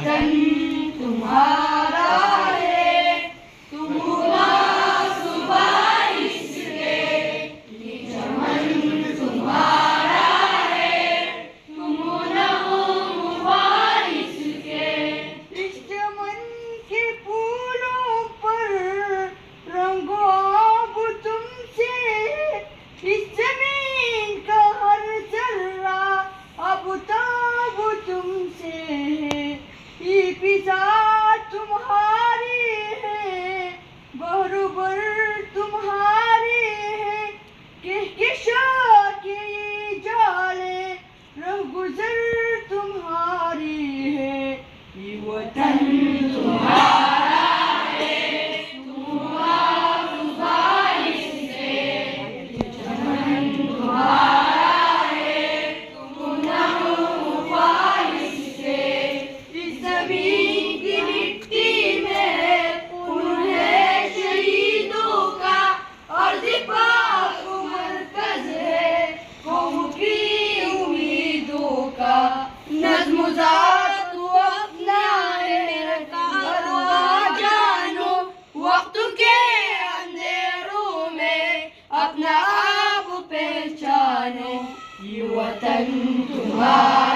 तन तुम्हारा है, तुम ना सुबह इसके, ये चमन तुम्हारा है, तुम ना मुबारिश के। इस चमन के फूलों पर रंगो अब तुमसे, इस जमीन का हर जर्रा अब ताब तुमसे है। ये फिजा तुम्हारी है, बरोबर तुम्हारी है, कहकशा के ये जाले रहगुजर तुम्हारी है। ये वतन तुम्हारा है, तुम ना मुबारिश के, ये चमन तुम्हारा है, तुम ना मुबारिश के। इस ज़मीन की मिट्टी में खून है शहीदों का, और पाक मरकज़ है कौम की उम्मीदों का। नज़्म ज़ात तू अपना है परवाह जानो, वक्त के अंधेरों में अपना आप पहचानो। ये वतन तुम्हारा